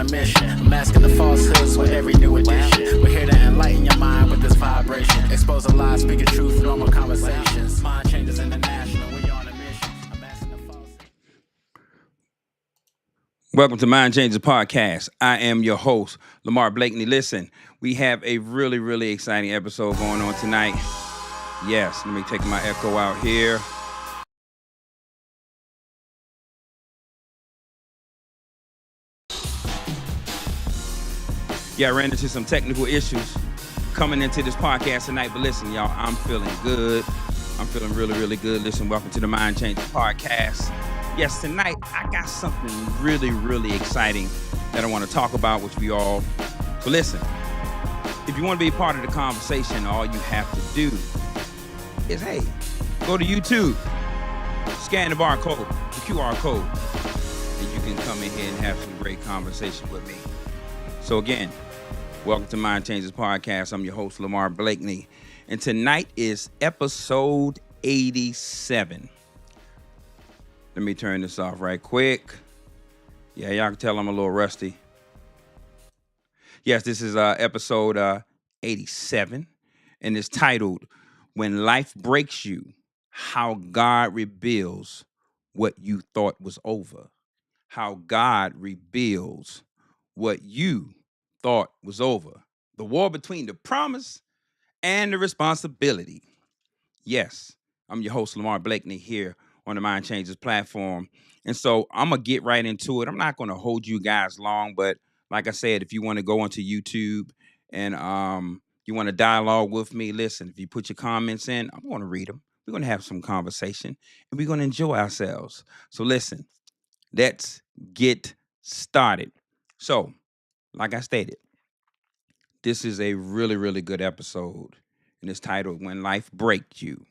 mission. I'm masking the falsehoods with every new edition. We're here to enlighten your mind with this vibration. Expose the lies, speaking truth, normal conversations. Mind changes international, we on a mission. I'm masking the falsehoods. Welcome to Mind Changers Podcast. I am your host, Lamar Blakney. Listen, we have a really, really exciting episode going on tonight. Yes, let me take my echo out here. Yeah, I ran into some technical issues coming into this podcast tonight, but listen, y'all, I'm feeling good. I'm feeling really, really good. Listen, welcome to the Mind Changers Podcast. Yes, tonight I got something really, really exciting that I want to talk about with you all. So listen, if you want to be part of the conversation, all you have to do is, hey, go to YouTube, scan the barcode, the QR code, and you can come in here and have some great conversation with me. So again, welcome to Mind Changers Podcast. I'm your host, Lamar Blakney, and tonight is episode 87. Let me turn this off right quick. Yeah, y'all can tell I'm a little rusty. Yes, this is episode 87, and it's titled, When Life Breaks You, How God Reveals What You Thought Was Over. How God reveals what you thought was over. The war between the promise and the responsibility. Yes, I'm your host, Lamar Blakney, here on the Mind Changers platform. And so I'm going to get right into it. I'm not going to hold you guys long, but like I said, if you want to go onto YouTube and you want to dialogue with me, listen, if you put your comments in, I'm going to read them. We're going to have some conversation and we're going to enjoy ourselves. So listen, let's get started. So, like I stated, this is a really, really good episode, and it's titled, When Life Breaks You,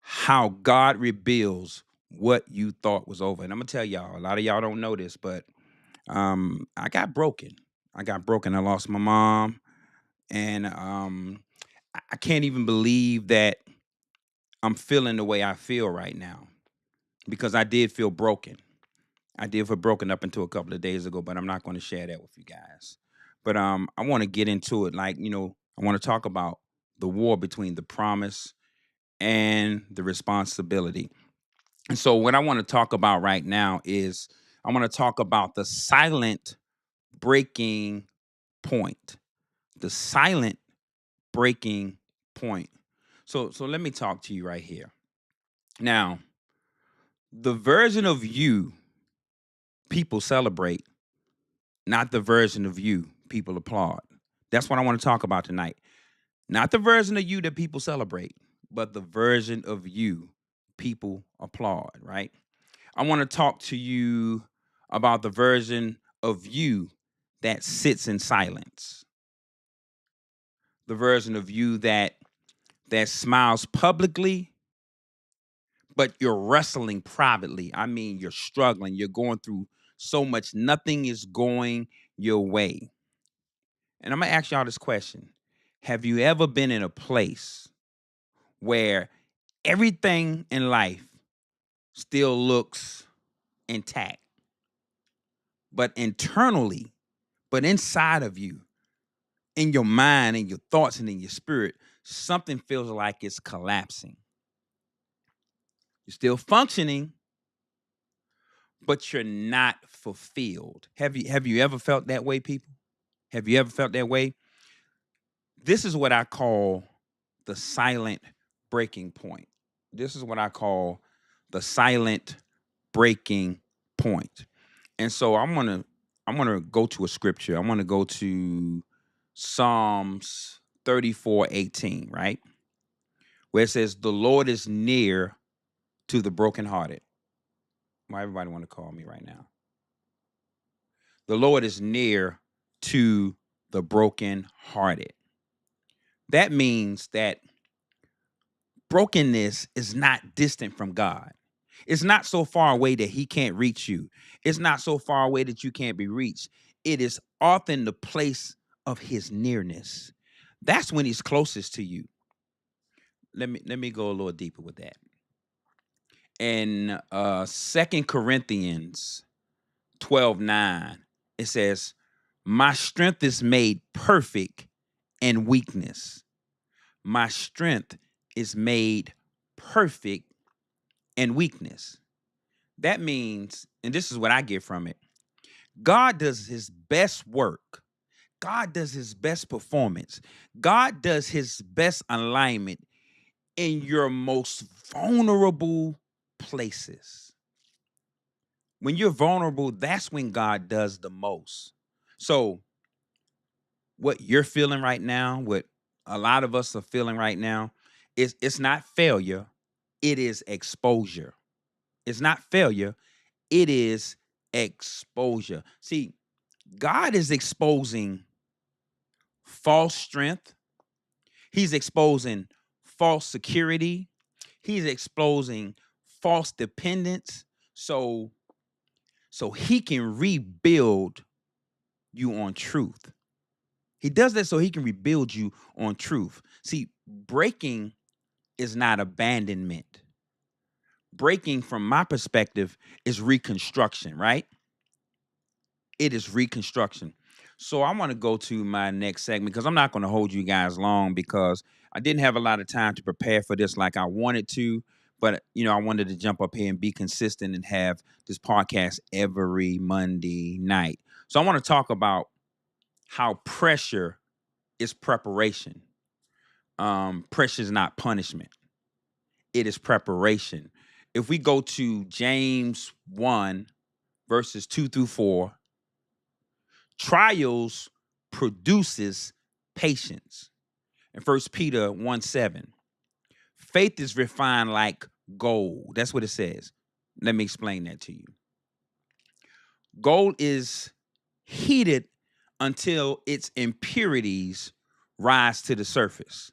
How God Reveals What You Thought Was Over. And I'm going to tell y'all, a lot of y'all don't know this, but I got broken. I lost my mom, and I can't even believe that I'm feeling the way I feel right now because I did feel broken. I did feel broken up until a couple of days ago, but I'm not going to share that with you guys. But I want to get into it. I want to talk about the war between the promise and the responsibility. And so what I want to talk about right now is I want to talk about the silent breaking point. The silent breaking point. So let me talk to you right here. Now, the version of you people celebrate, not the version of you people applaud. That's what I want to talk about tonight. Not the version of you that people celebrate, but the version of you people applaud, right? I want to talk to you about the version of you that sits in silence. The version of you that smiles publicly, but you're wrestling privately. I mean, you're struggling. You're going through so much. Nothing is going your way. And I'm going to ask y'all this question. Have you ever been in a place where everything in life still looks intact, but internally, but inside of you, in your mind, in your thoughts, and in your spirit, something feels like it's collapsing? You're still functioning, but you're not fulfilled. Have you ever felt that way, people? Have you ever felt that way? This is what I call the silent breaking point. This is what I call the silent breaking point. And so I'm gonna go to a scripture. I'm gonna go to Psalms 34:18, right? Where it says, "The Lord is near to the brokenhearted." Why everybody want to call me right now? The Lord is near to the brokenhearted. That means that brokenness is not distant from God. It's not so far away that he can't reach you. It's not so far away that you can't be reached. It is often the place of his nearness. That's when he's closest to you. Let me go a little deeper with that. In 2 Corinthians 12:9, It says, my strength is made perfect in weakness. My strength is made perfect in weakness. That means, and this is what I get from it, God does his best work. God does his best performance. God does his best alignment in your most vulnerable places. When you're vulnerable, that's when God does the most. So, what you're feeling right now, what a lot of us are feeling right now, it's not failure, it is exposure. It's not failure, it is exposure. See, God is exposing false strength. He's exposing false security. He's exposing false dependence. So he can rebuild you on truth. He does that so he can rebuild you on truth. See, breaking is not abandonment. Breaking, from my perspective, is reconstruction, right? It is reconstruction. So I want to go to my next segment because I'm not going to hold you guys long because I didn't have a lot of time to prepare for this like I wanted to. But, I wanted to jump up here and be consistent and have this podcast every Monday night. So I want to talk about how pressure is preparation. Pressure is not punishment. It is preparation. If we go to James 1, verses 2 through 4, trials produces patience. In 1 Peter 1:7, faith is refined like gold. That's what it says. Let me explain that to you. Gold is heated until its impurities rise to the surface.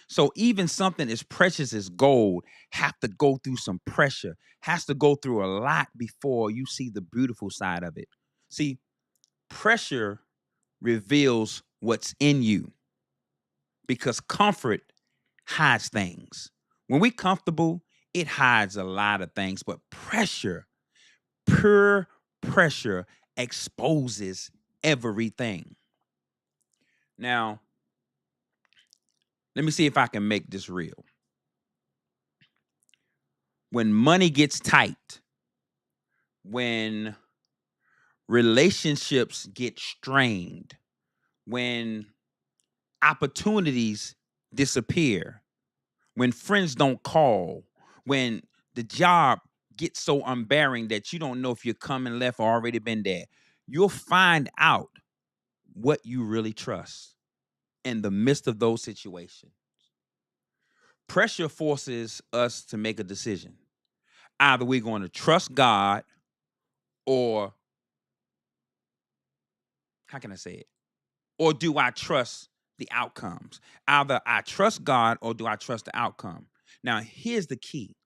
So even something as precious as gold have to go through some pressure, has to go through a lot before you see the beautiful side of it. See, pressure reveals what's in you because comfort hides things. When we're comfortable, it hides a lot of things, but pressure, pure pressure, exposes everything. Now, let me see if I can make this real. When money gets tight, when relationships get strained, when opportunities disappear, when friends don't call, when the job gets so unbearing that you don't know if you're coming left or already been there, you'll find out what you really trust in the midst of those situations. Pressure forces us to make a decision. Either we're going to trust God or, how can I say it? Or do I trust the outcomes? Either I trust God or do I trust the outcome? Now, here's the key.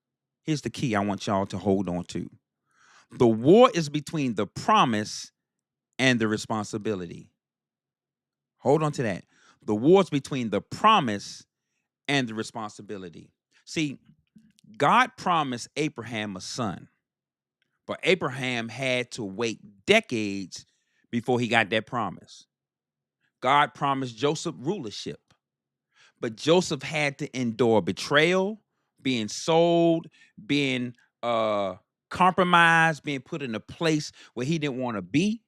Here's the key I want y'all to hold on to. The war is between the promise and the responsibility. Hold on to that. The war is between the promise and the responsibility. See, God promised Abraham a son, but Abraham had to wait decades before he got that promise. God promised Joseph rulership, but Joseph had to endure betrayal, being sold, being compromised, being put in a place where he didn't want to be.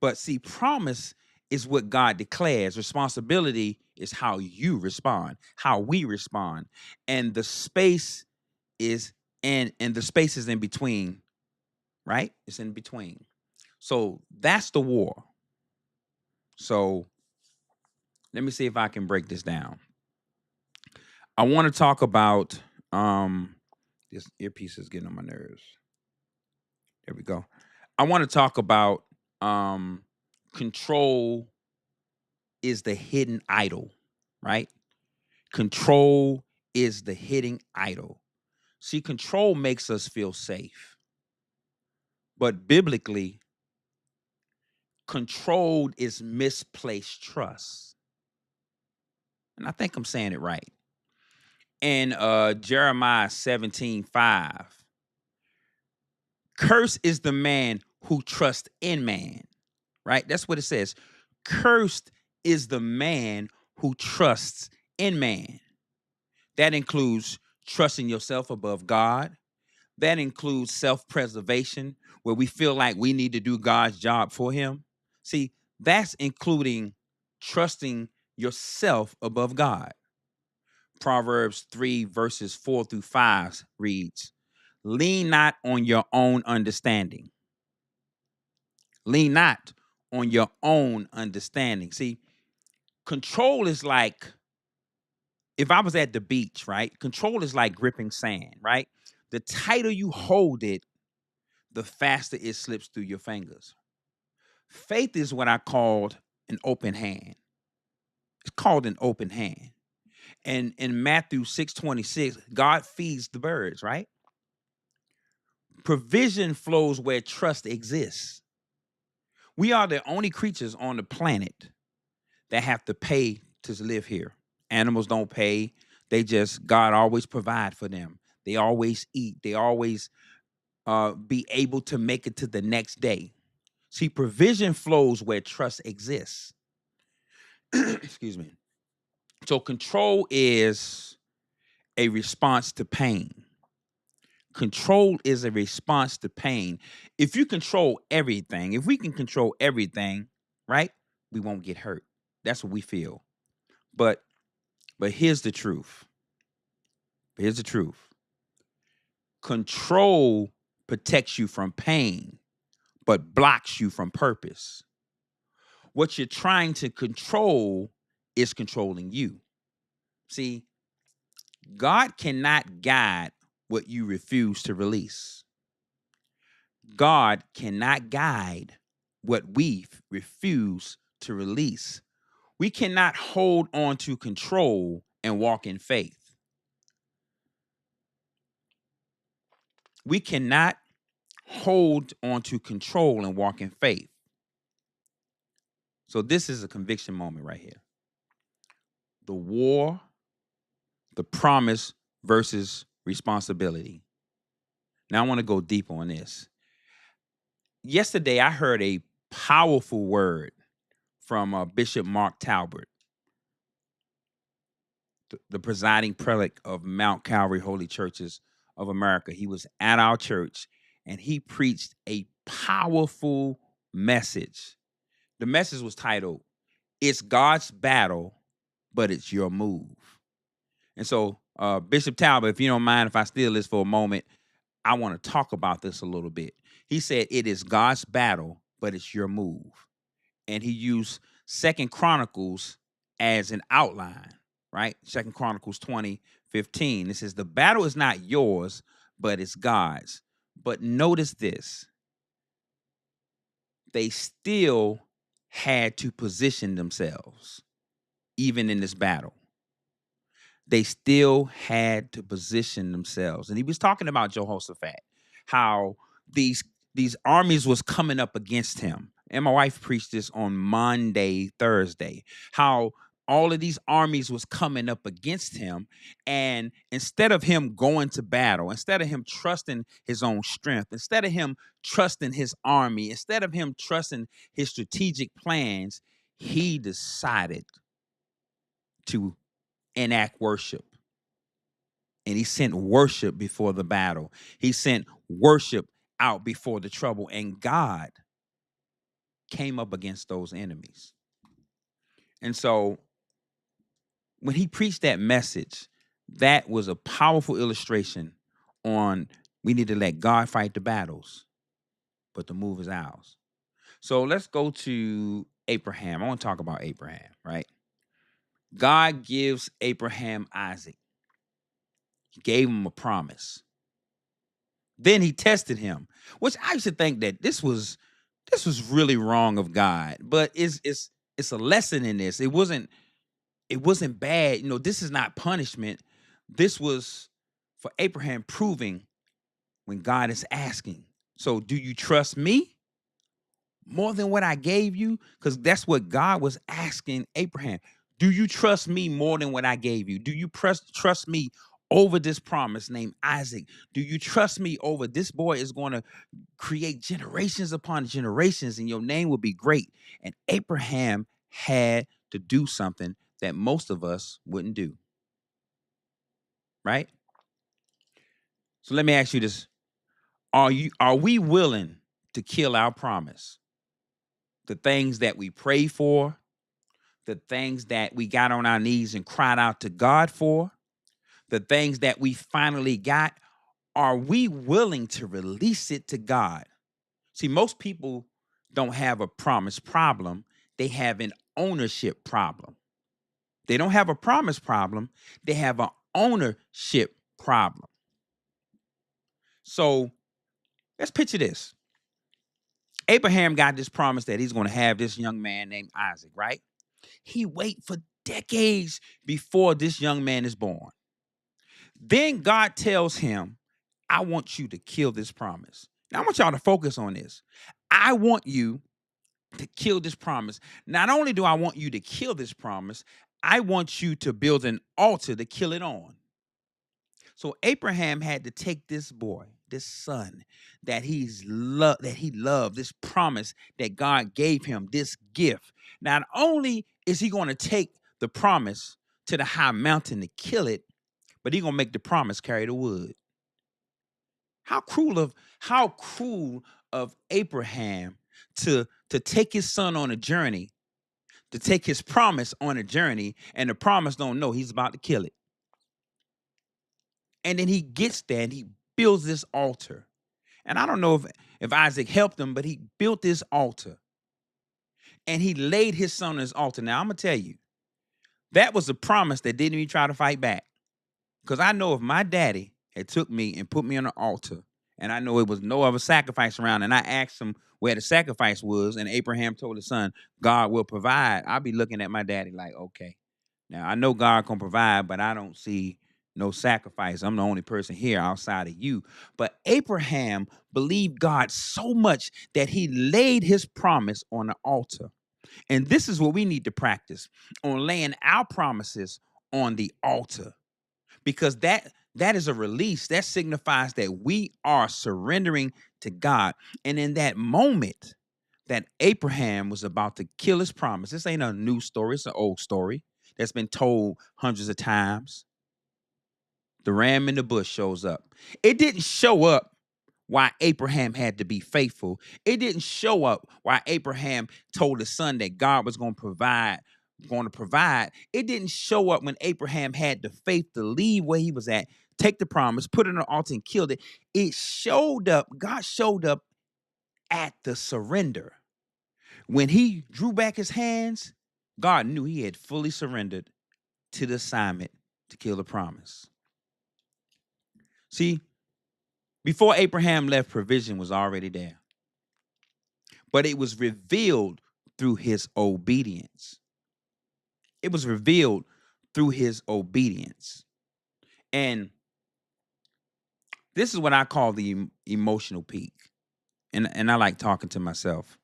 But see, promise is what God declares. Responsibility is how you respond, how we respond. And the space is and the space is in between, right? It's in between. So that's the war. So let me see if I can break this down. I want to talk about this earpiece is getting on my nerves. There we go. I want to talk about control is the hidden idol, right? Control is the hidden idol. See, control makes us feel safe. But biblically, controlled is misplaced trust. And I think I'm saying it right. In Jeremiah 17:5, curse is the man who trusts in man, right? That's what it says. Cursed is the man who trusts in man. That includes trusting yourself above God. That includes self-preservation, where we feel like we need to do God's job for him. See, that's including trusting yourself above God. Proverbs 3 verses 4 through 5 reads, lean not on your own understanding. Lean not on your own understanding. See, control is like, if I was at the beach, right? Control is like gripping sand, right? The tighter you hold it, the faster it slips through your fingers. Faith is what I called an open hand. It's called an open hand. And in Matthew 6:26, God feeds the birds, right? Provision flows where trust exists. We are the only creatures on the planet that have to pay to live here. Animals don't pay. God always provide for them. They always eat. They always be able to make it to the next day. See, provision flows where trust exists. Excuse me. So control is a response to pain. Control is a response to pain. If you control everything, if we can control everything, right, we won't get hurt. That's what we feel. But here's the truth. Here's the truth. Control protects you from pain, but blocks you from purpose. What you're trying to control is controlling you. See, God cannot guide what you refuse to release. God cannot guide what we refuse to release. We cannot hold on to control and walk in faith. We cannot hold on to control and walk in faith. So this is a conviction moment right here. The war, the promise versus responsibility. Now I want to go deep on this. Yesterday, I heard a powerful word from Bishop Mark Talbert, the presiding prelate of Mount Calvary Holy Churches of America. He was at our church, and he preached a powerful message. The message was titled, "It's God's battle, but it's your move." And so, Bishop Talbot, if you don't mind if I steal this for a moment, I want to talk about this a little bit. He said, it is God's battle, but it's your move. And he used 2 Chronicles as an outline, right? 2 Chronicles 20:15. It says, the battle is not yours, but it's God's. But notice this. They still had to position themselves, even in this battle. They still had to position themselves. And he was talking about Jehoshaphat, how these armies was coming up against him. And my wife preached this on Monday, Thursday, how all of these armies was coming up against him. And instead of him going to battle, instead of him trusting his own strength, instead of him trusting his army, instead of him trusting his strategic plans, he decided to enact worship. And he sent worship before the battle. He sent worship out before the trouble. And God came up against those enemies. And so when he preached that message, that was a powerful illustration on we need to let God fight the battles, but the move is ours. So let's go to Abraham. I want to talk about Abraham, right? God gives Abraham Isaac. He gave him a promise. Then he tested him, which I used to think that this was really wrong of God. But it's a lesson in this. It wasn't bad. You know, this is not punishment. This was for Abraham proving when God is asking. So do you trust me more than what I gave you? Because that's what God was asking Abraham. Do you trust me more than what I gave you? Do you trust me over this promise named Isaac? Do you trust me over this boy is going to create generations upon generations and your name will be great? And Abraham had to do something that most of us wouldn't do, right? So let me ask you this. Are we willing to kill our promise? The things that we pray for, the things that we got on our knees and cried out to God for, the things that we finally got, are we willing to release it to God? See, most people don't have a promise problem. They have an ownership problem. They don't have a promise problem. They have an ownership problem. So let's picture this. Abraham got this promise that he's going to have this young man named Isaac, right? He wait for decades before this young man is born. Then God tells him, I want you to kill this promise. Now I want y'all to focus on this. I want you to kill this promise. Not only do I want you to kill this promise, I want you to build an altar to kill it on. So Abraham had to take this boy, this son that he loved, this promise that God gave him, this gift. Not only is he going to take the promise to the high mountain to kill it, but he's going to make the promise carry the wood. How cruel of Abraham to take his son on a journey, to take his promise on a journey, and the promise don't know he's about to kill it. And then he gets there and he builds this altar. And I don't know if Isaac helped him, but he built this altar. And he laid his son on his altar. Now, I'm going to tell you, that was a promise that didn't even try to fight back. Because I know if my daddy had took me and put me on an altar, and I know it was no other sacrifice around, and I asked him where the sacrifice was, and Abraham told his son, God will provide, I'll be looking at my daddy like, okay. Now, I know God can provide, but I don't see no sacrifice. I'm the only person here outside of you. But Abraham believed God so much that he laid his promise on the altar. And this is what we need to practice on laying our promises on the altar. Because that is a release. That signifies that we are surrendering to God. And in that moment that Abraham was about to kill his promise, this ain't a new story. It's an old story that's been told hundreds of times. The ram in the bush shows up. It didn't show up why Abraham had to be faithful. It didn't show up why Abraham told his son that God was going to provide. It didn't show up when Abraham had the faith to leave where he was at, take the promise, put it on the altar and killed it. It showed up. God showed up at the surrender. When he drew back his hands, God knew he had fully surrendered to the assignment to kill the promise. See, before Abraham left, provision was already there. But it was revealed through his obedience. It was revealed through his obedience. And this is what I call the emotional peak. And I like talking to myself.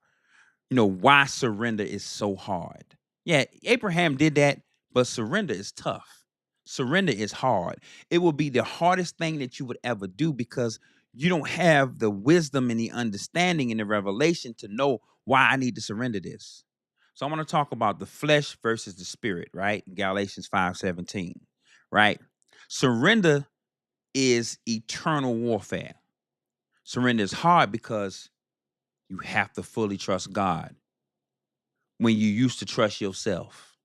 You know, why surrender is so hard. Yeah, Abraham did that, but surrender is tough. Surrender is hard. It will be the hardest thing that you would ever do because you don't have the wisdom and the understanding and the revelation to know why I need to surrender this. So I want to talk about the flesh versus the spirit, right? Galatians 5:17, right? Surrender is eternal warfare. Surrender is hard because you have to fully trust God when you used to trust yourself.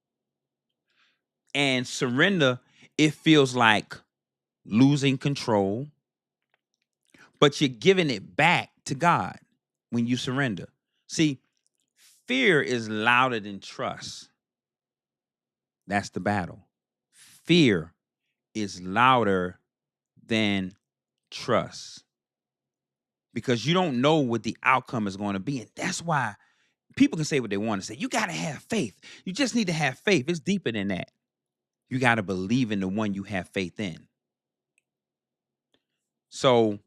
And surrender, it feels like losing control, but you're giving it back to God when you surrender. See, fear is louder than trust. That's the battle. Fear is louder than trust because you don't know what the outcome is going to be. And that's why people can say what they want to say. You got to have faith. You just need to have faith. It's deeper than that. You got to believe in the one you have faith in. So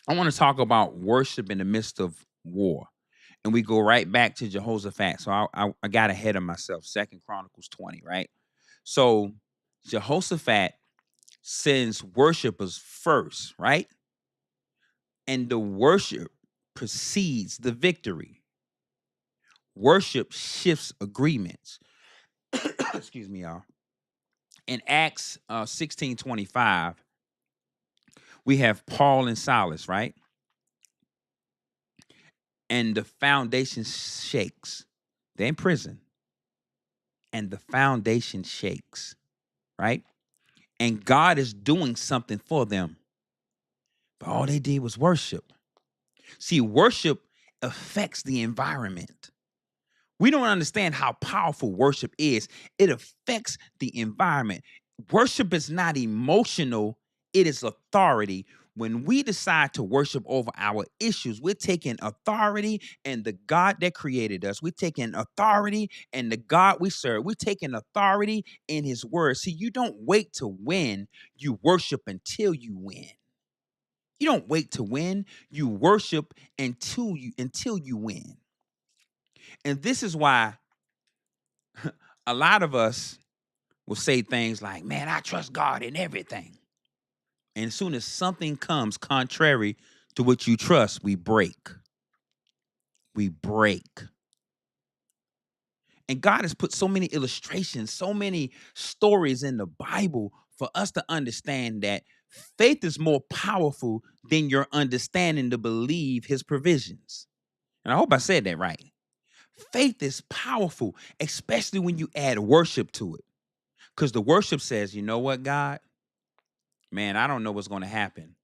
I want to talk about worship in the midst of war. And we go right back to Jehoshaphat. So I got ahead of myself. 2 Chronicles 20, right? So Jehoshaphat sends worshipers first, right? And the worship precedes the victory. Worship shifts agreements. Excuse me, y'all. In Acts 16:25, we have Paul and Silas, right? And the foundation shakes. They're in prison. And the foundation shakes, right? And God is doing something for them. But all they did was worship. See, worship affects the environment. We don't understand how powerful worship is. It affects the environment. Worship is not emotional, it is authority. When we decide to worship over our issues, we're taking authority and the God that created us. We're taking authority and the God we serve. We're taking authority in his word. See, you don't wait to win, you worship until you win. You don't wait to win, you worship until you win. And this is why a lot of us will say things like, man, I trust God in everything. And as soon as something comes contrary to what you trust, we break. We break. And God has put so many illustrations, so many stories in the Bible for us to understand that faith is more powerful than your understanding to believe his provisions. And I hope I said that right. Faith is powerful, especially when you add worship to it. Because the worship says, you know what, God? Man, I don't know what's going to happen,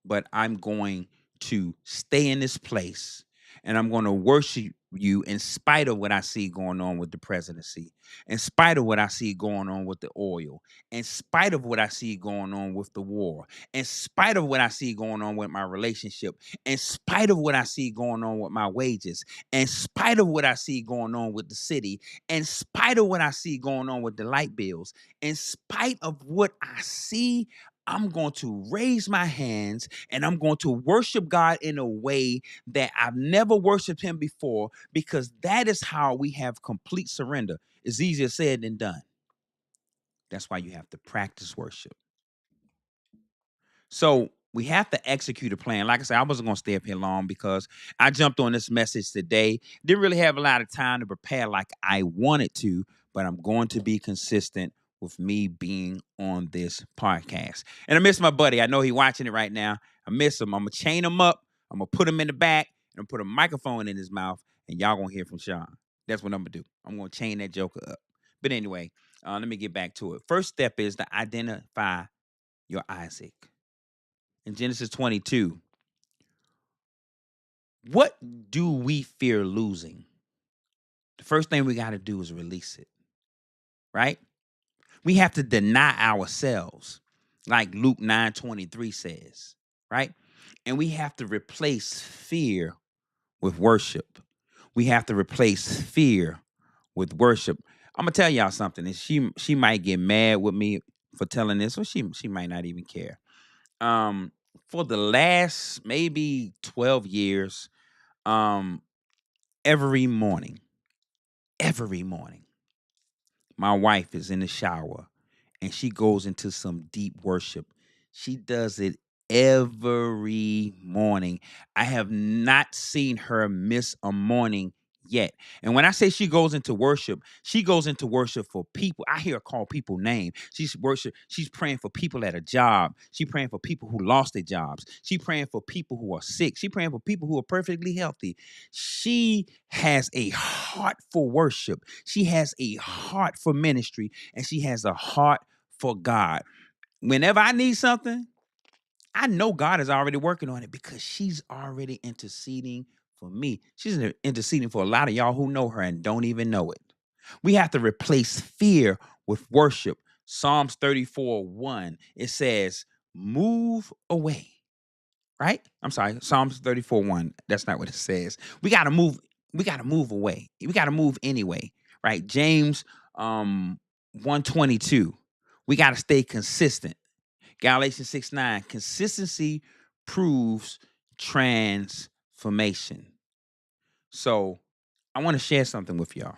but I'm going to stay in this place and I'm going to worship you in spite of what I see going on with the presidency, in spite of what I see going on with the oil, in spite of what I see going on with the war, in spite of what I see going on with my relationship, in spite of what I see going on with my wages, in spite of what I see going on with the city, in spite of what I see going on with the light bills, in spite of what I see, I'm going to raise my hands and I'm going to worship God in a way that I've never worshiped him before, because that is how we have complete surrender. It's easier said than done. That's why you have to practice worship. So we have to execute a plan. Like I said, I wasn't going to stay up here long because I jumped on this message today. Didn't really have a lot of time to prepare like I wanted to, but I'm going to be consistent with me being on this podcast. And I miss my buddy. I know he's watching it right now. I miss him. I'm going to chain him up. I'm going to put him in the back and put a microphone in his mouth, and y'all going to hear from Sean. That's what I'm going to do. I'm going to chain that joker up. But anyway, let me get back to it. First step is to identify your Isaac. In Genesis 22, what do we fear losing? The first thing we got to do is release it, right? We have to deny ourselves, like Luke 9:23 says, right? And we have to replace fear with worship. We have to replace fear with worship. I'm gonna tell y'all something, and she might get mad with me for telling this, or she might not even care. Um, for the last maybe 12 years, um, every morning, my wife is in the shower and she goes into some deep worship. She does it every morning. I have not seen her miss a morning yet. And when I say she goes into worship for people. I hear her call people names. She's praying for people at a job. She's praying for people who lost their jobs. She's praying for people who are sick. She's praying for people who are perfectly healthy. She has a heart for worship. She has a heart for ministry, and she has a heart for God. Whenever I need something, I know God is already working on it because she's already interceding for me. She's interceding for a lot of y'all who know her and don't even know it. We have to replace fear with worship. Psalms 34:1, it says, move away, right? I'm sorry, Psalms 34:1. That's not what it says. We got to move away. We got to move anyway, right? James 1:22. We got to stay consistent. Galatians 6:9. Consistency proves transformation. So I want to share something with y'all.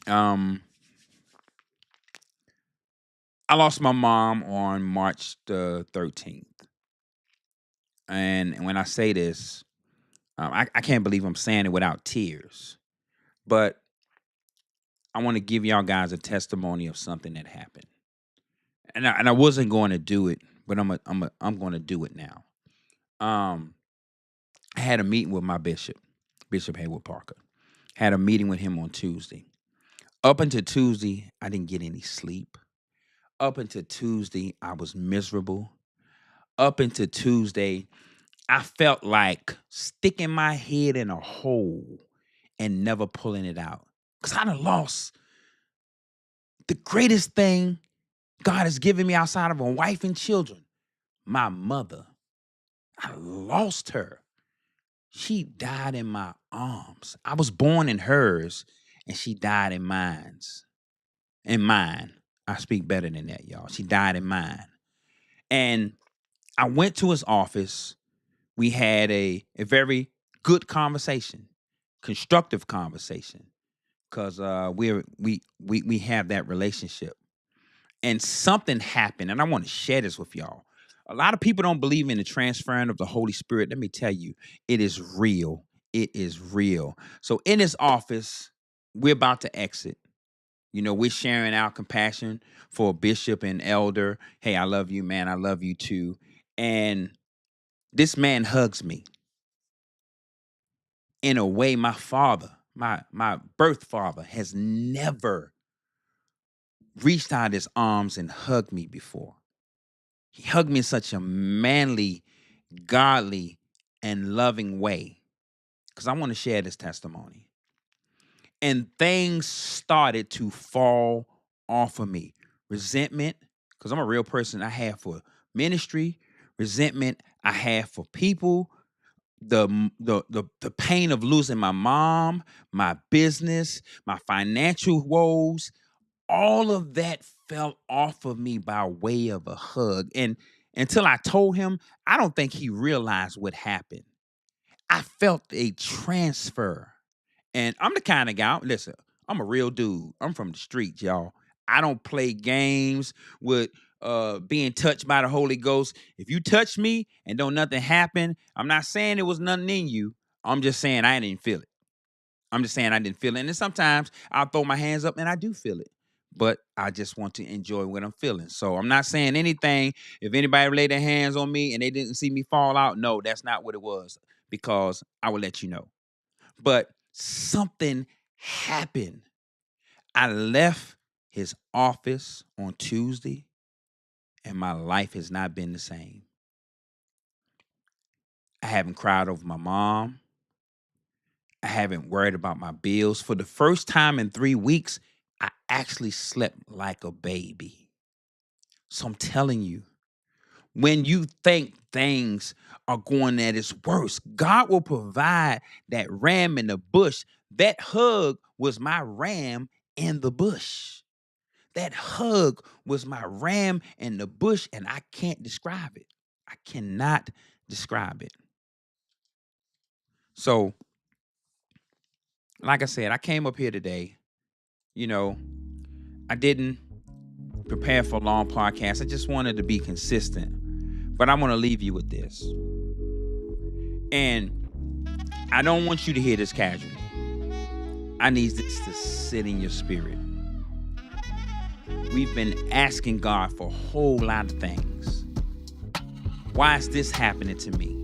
Um, I lost my mom on March the 13th. And when I say this, I can't believe I'm saying it without tears. But I want to give y'all guys a testimony of something that happened. And I wasn't going to do it, but I'm going to do it now. I had a meeting with my bishop, Bishop Haywood Parker. Had a meeting with him on Tuesday. Up until Tuesday, I didn't get any sleep. Up until Tuesday, I was miserable. Up until Tuesday, I felt like sticking my head in a hole and never pulling it out. Because I done lost the greatest thing God has given me outside of a wife and children, my mother. I lost her. She died in my arms. I was born in hers, and she died in mine's. In mine. I speak better than that, y'all. She died in mine. And I went to his office. We had a very good conversation, constructive conversation, because we have that relationship. And something happened, and I want to share this with y'all. A lot of people don't believe in the transferring of the Holy Spirit. Let me tell you, it is real. It is real. So in his office, we're about to exit. You know, we're sharing our compassion for a bishop and elder. Hey, I love you, man. I love you too. And this man hugs me in a way my father, my birth father, has never reached out his arms and hugged me before. He hugged me in such a manly, godly, and loving way. Because I want to share this testimony. And things started to fall off of me. Resentment, because I'm a real person, I have for ministry. Resentment I have for people. The pain of losing my mom, my business, my financial woes, all of that fell off of me by way of a hug. And until I told him, I don't think he realized what happened. I felt a transfer. And I'm the kind of guy, listen, I'm a real dude. I'm from the streets, y'all. I don't play games with being touched by the Holy Ghost. If you touch me and don't nothing happen, I'm not saying it was nothing in you. I'm just saying I didn't feel it. I'm just saying I didn't feel it. And then sometimes I'll throw my hands up and I do feel it. But I just want to enjoy what I'm feeling. So I'm not saying anything. If anybody laid their hands on me and they didn't see me fall out, no, that's not what it was. Because I will let you know. But something happened. I left his office on Tuesday, and my life has not been the same. I haven't cried over my mom. I haven't worried about my bills. For the first time in 3 weeks, I actually slept like a baby. So I'm telling you, when you think things are going at its worst, God will provide that ram in the bush. That hug was my ram in the bush. That hug was my ram in the bush, and I can't describe it. I cannot describe it. So, like I said, I came up here today. You know, I didn't prepare for a long podcast. I just wanted to be consistent. But I want to leave you with this. And I don't want you to hear this casually. I need this to sit in your spirit. We've been asking God for a whole lot of things. Why is this happening to me?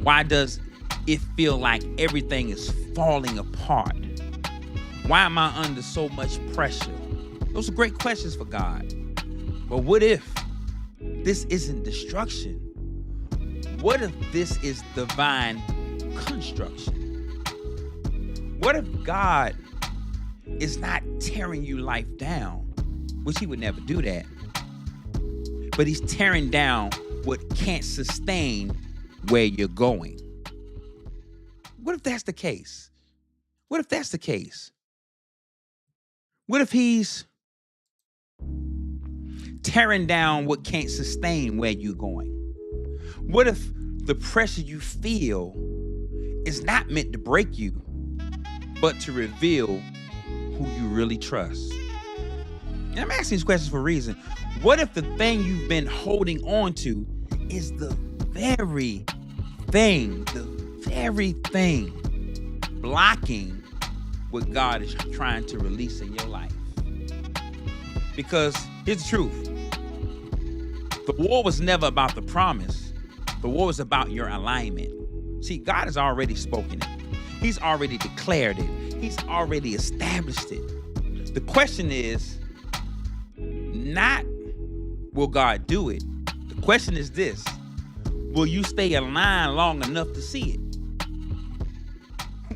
Why does it feel like everything is falling apart? Why am I under so much pressure? Those are great questions for God. But what if this isn't destruction? What if this is divine construction? What if God is not tearing you life down, which he would never do that, but he's tearing down what can't sustain where you're going? What if that's the case? What if that's the case? What if he's tearing down what can't sustain where you're going? What if the pressure you feel is not meant to break you, but to reveal who you really trust? And I'm asking these questions for a reason. What if the thing you've been holding on to is the very thing blocking what God is trying to release in your life? Because here's the truth. The war was never about the promise. The war was about your alignment. See, God has already spoken it. He's already declared it. He's already established it. The question is not, will God do it? The question is this: will you stay aligned long enough to see it?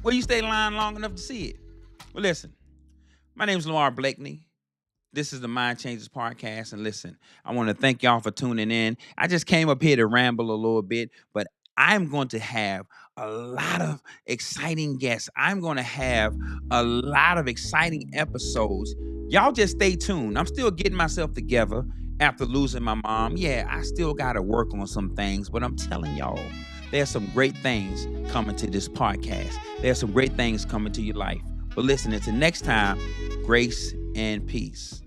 Will you stay aligned long enough to see it? Well, listen, my name is Lamar Blakney. This is the Mind Changers Podcast. And listen, I want to thank y'all for tuning in. I just came up here to ramble a little bit, but I'm going to have a lot of exciting guests. I'm going to have a lot of exciting episodes. Y'all just stay tuned. I'm still getting myself together after losing my mom. Yeah, I still got to work on some things, but I'm telling y'all, there's some great things coming to this podcast. There's some great things coming to your life. But listen, until next time, grace and peace.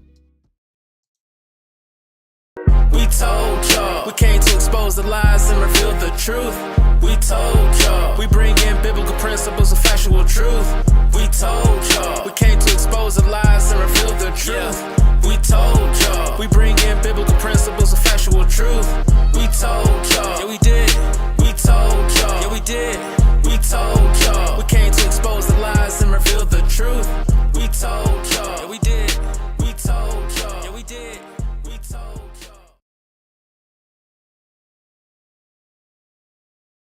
We told y'all, we came to expose the lies and reveal the truth. We told y'all, we bring in biblical principles of factual truth. We told y'all, we came to expose the lies and reveal the truth. We told y'all, we bring in biblical principles of factual truth. We told